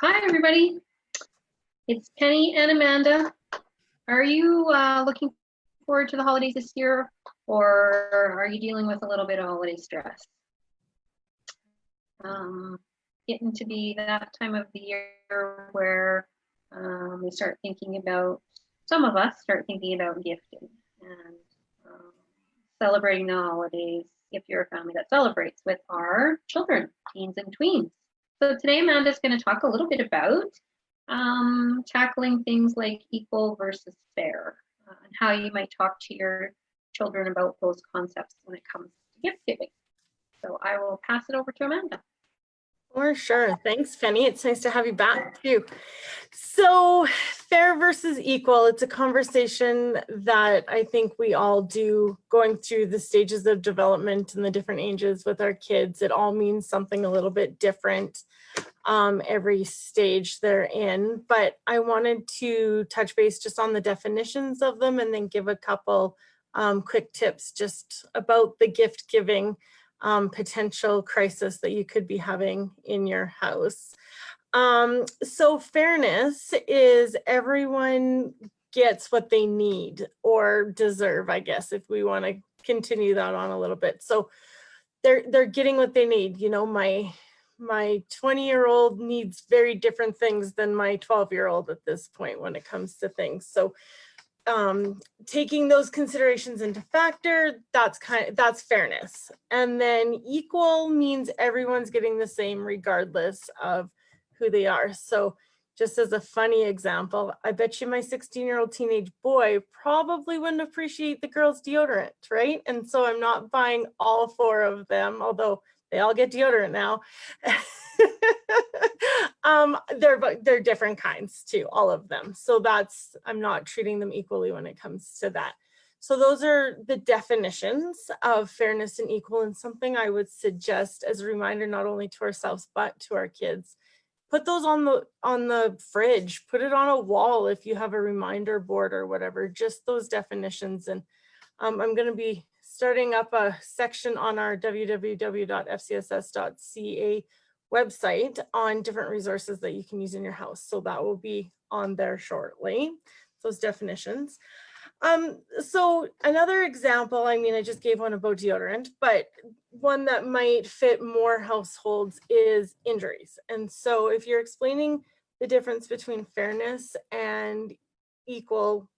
Hi, everybody. It's Penny and Amanda. Are you looking forward to the holidays this year, or are you dealing with a little bit of holiday stress? Getting to be that time of the year where we start thinking about, some of us start thinking about gifting and celebrating the holidays if you're a family that celebrates with our children, teens and tweens. So today Amanda's going to talk a little bit about tackling things like equal versus fair, and how you might talk to your children about those concepts when it comes to gift giving. So I will pass it over to Amanda. For sure. Thanks, Penny. It's nice to have you back too. So fair versus equal, it's a conversation that I think we all do going through the stages of development and the different ages with our kids. It all means something a little bit different every stage they're in. But I wanted to touch base just on the definitions of them and then give a couple quick tips just about the gift giving potential crisis that you could be having in your house. So fairness is everyone gets what they need or deserve, I guess, if we want to continue that on a little bit. So they're getting what they need. You know, my 20-year-old needs very different things than my 12-year-old at this point when it comes to things. So taking those considerations into factor, that's fairness. And then equal means everyone's getting the same regardless of who they are. So just as a funny example, I bet you my 16-year-old teenage boy probably wouldn't appreciate the girl's deodorant, right? And so I'm not buying all 4 of them, although they all get deodorant now. They're different kinds too, all of them. So I'm not treating them equally when it comes to that. So those are the definitions of fairness and equal, and something I would suggest as a reminder, not only to ourselves, but to our kids. Put those on the fridge, put it on a wall if you have a reminder board or whatever, just those definitions. And I'm going to be starting up a section on our www.fcss.ca website on different resources that you can use in your house. So that will be on there shortly, those definitions. So another example, I mean, I just gave one about deodorant, but one that might fit more households is injuries. And so if you're explaining the difference between fairness and equal,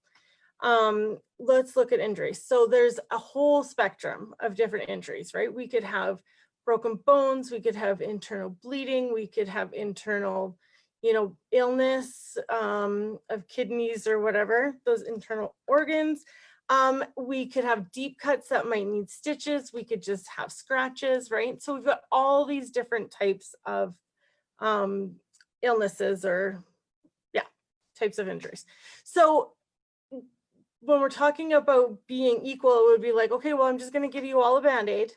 let's look at injuries. So there's a whole spectrum of different injuries, right? We could have broken bones, we could have internal bleeding, we could have internal, illness of kidneys or whatever, those internal organs. We could have deep cuts that might need stitches. We could just have scratches, right? So we've got all these different types of illnesses or, types of injuries. So when we're talking about being equal, it would be like, okay, well, I'm just going to give you all a Band-Aid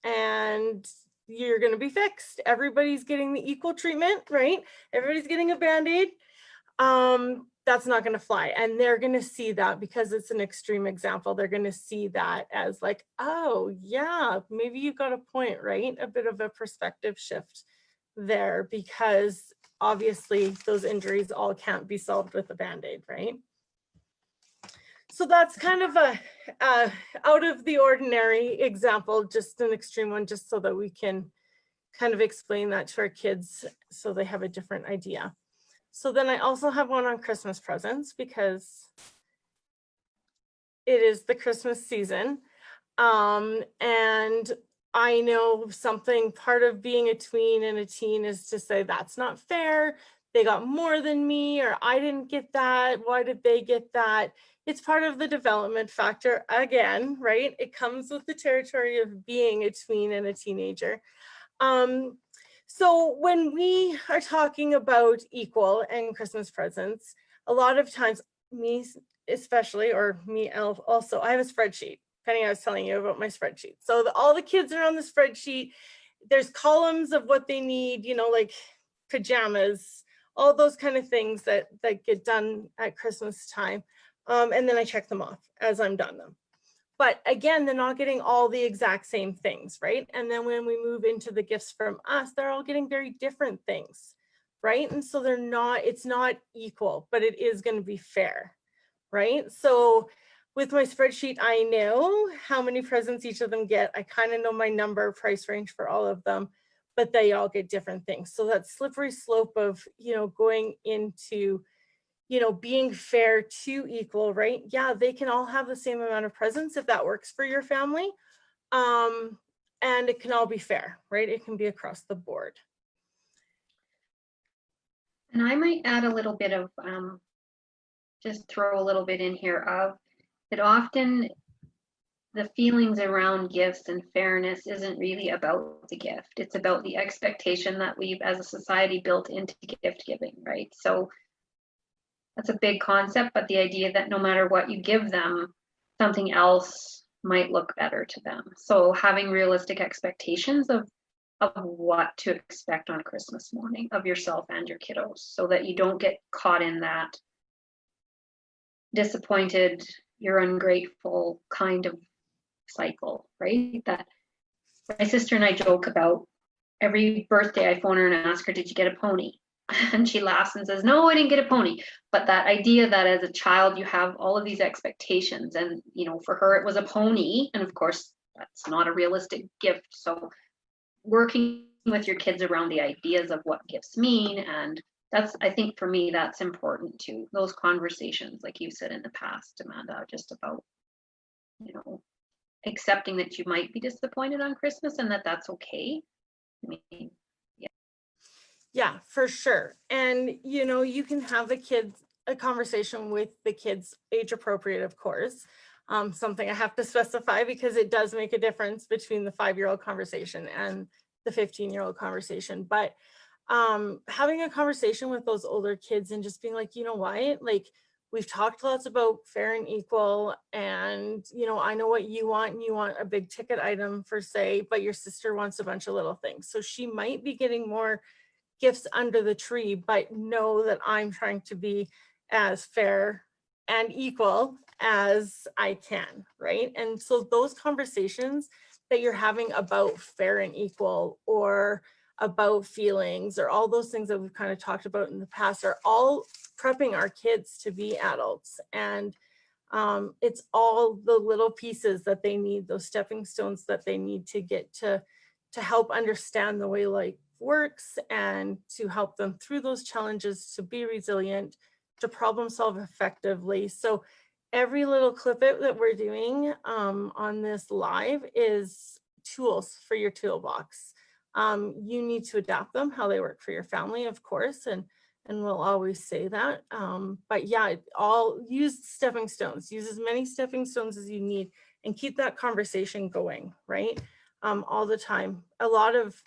and you're going to be fixed. Everybody's getting the equal treatment, right? Everybody's getting a Band-Aid. That's not going to fly. And they're going to see that, because it's an extreme example, they're going to see that as like, oh yeah, maybe you got a point, right? A bit of a perspective shift there, because obviously those injuries all can't be solved with a Band-Aid, right? So that's kind of a out of the ordinary example, just an extreme one, just so that we can kind of explain that to our kids so they have a different idea. So then I also have one on Christmas presents, because it is the Christmas season. And I know part of being a tween and a teen is to say, that's not fair. They got more than me, or I didn't get that. Why did they get that? It's part of the development factor again, right? It comes with the territory of being a tween and a teenager. So when we are talking about equal and Christmas presents, a lot of times, me especially, or me also, I have a spreadsheet. Penny, I was telling you about my spreadsheet. So all the kids are on the spreadsheet. There's columns of what they need, like pajamas, all those kind of things that get done at Christmas time. And then I check them off as I'm done them. But again, they're not getting all the exact same things, right? And then when we move into the gifts from us, they're all getting very different things. right? And so it's not equal, but it is going to be fair, right? So with my spreadsheet, I know how many presents each of them get. I kind of know my number price range for all of them, but they all get different things. So that slippery slope of, going into, being fair to equal, right? Yeah, they can all have the same amount of presents if that works for your family. And it can all be fair, right? It can be across the board. And I might add a little bit of, just throw a little bit in here of that often the feelings around gifts and fairness isn't really about the gift. It's about the expectation that we've as a society built into gift giving, right? So that's a big concept, but the idea that no matter what you give them, something else might look better to them. So having realistic expectations of what to expect on Christmas morning of yourself and your kiddos, so that you don't get caught in that disappointed, you're ungrateful kind of cycle, right? That my sister and I joke about. Every birthday I phone her and ask her, did you get a pony? And she laughs and says, no, I didn't get a pony. But that idea that as a child you have all of these expectations, and for her it was a pony, and of course that's not a realistic gift. So working with your kids around the ideas of what gifts mean, and that's, I think for me, that's important too. Those conversations, like you said in the past, Amanda, just about accepting that you might be disappointed on Christmas and that that's okay. I mean, yeah, for sure. And you can have a conversation with the kids, age appropriate, of course. Something I have to specify because it does make a difference between the 5-year-old conversation and the 15-year-old conversation. But having a conversation with those older kids and just being like, what, like, we've talked lots about fair and equal, and I know what you want, and you want a big ticket item for say, but your sister wants a bunch of little things. So she might be getting more gifts under the tree, but know that I'm trying to be as fair and equal as I can, right? And so those conversations that you're having about fair and equal, or about feelings, or all those things that we've kind of talked about in the past, are all prepping our kids to be adults. And it's all the little pieces that they need, those stepping stones that they need to get to help understand the way life works, and to help them through those challenges, to be resilient, to problem solve effectively. So every little clip that we're doing on this live is tools for your toolbox. You need to adapt them how they work for your family, of course, and we'll always say that. But yeah, all use stepping stones, use as many stepping stones as you need, and keep that conversation going, right? All the time. A lot of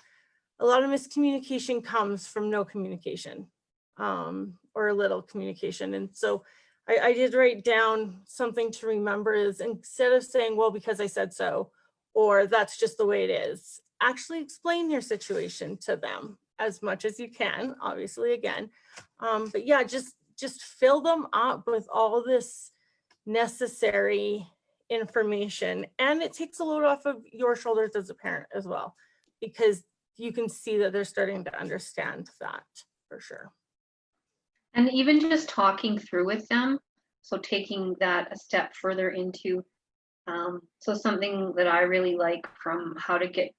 miscommunication comes from no communication, or a little communication. And so I did write down something to remember is, instead of saying, well, because I said so, or that's just the way it is, actually explain your situation to them as much as you can, obviously, again. But yeah, just fill them up with all this necessary information. And it takes a load off of your shoulders as a parent as well, because you can see that they're starting to understand that, for sure. and even just talking through with them, so taking that a step further into, so something that I really like from how to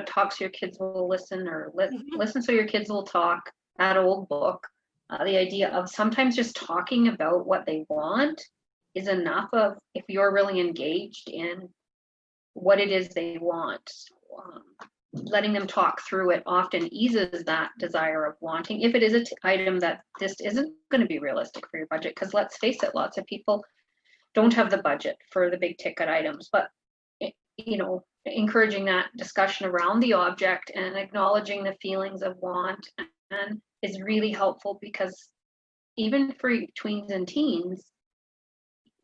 talk so your kids will listen, or listen so your kids will talk, that old book, the idea of sometimes just talking about what they want is enough of, if you're really engaged in what it is they want. Letting them talk through it often eases that desire of wanting, if it is an item that just isn't going to be realistic for your budget. Because let's face it, lots of people don't have the budget for the big ticket items, but encouraging that discussion around the object and acknowledging the feelings of want and is really helpful, because even for tweens and teens,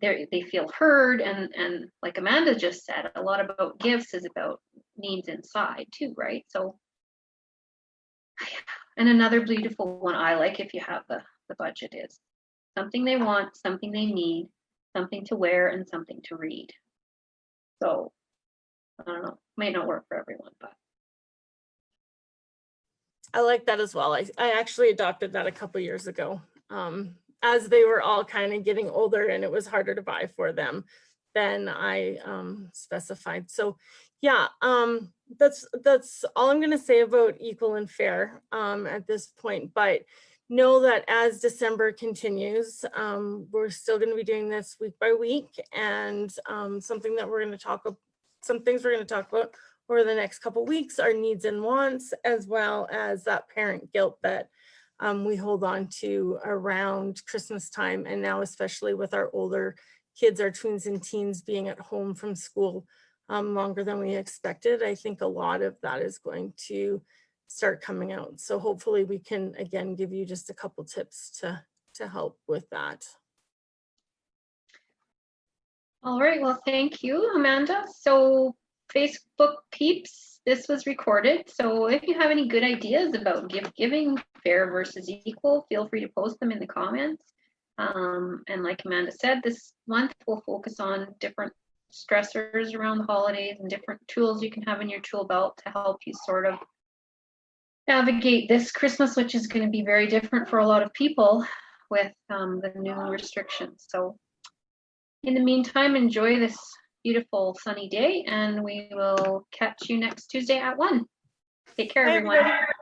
they feel heard, and like Amanda just said, a lot about gifts is about needs inside too, right? So, and another beautiful one I like, if you have the budget, is something they want, something they need, something to wear, and something to read. So I don't know, might not work for everyone, but I like that as well. I actually adopted that a couple years ago. As they were all kind of getting older and it was harder to buy for them, then I specified. So yeah, that's all I'm gonna say about equal and fair at this point. But know that as December continues, we're still gonna be doing this week by week, and something that we're gonna talk about, some things we're gonna talk about over the next couple weeks are needs and wants, as well as that parent guilt that we hold on to around Christmas time. And now, especially with our older kids, our tweens and teens being at home from school longer than we expected, I think a lot of that is going to start coming out. So hopefully we can, again, give you just a couple tips to help with that. All right, well, thank you, Amanda. So Facebook peeps, this was recorded. So if you have any good ideas about gift giving, fair versus equal, feel free to post them in the comments. And like Amanda said, this month we'll focus on different stressors around the holidays and different tools you can have in your tool belt to help you sort of navigate this Christmas, which is going to be very different for a lot of people with the new restrictions. So in the meantime, enjoy this beautiful sunny day, and we will catch you next Tuesday at 1. Take care, Bye, everyone. everybody.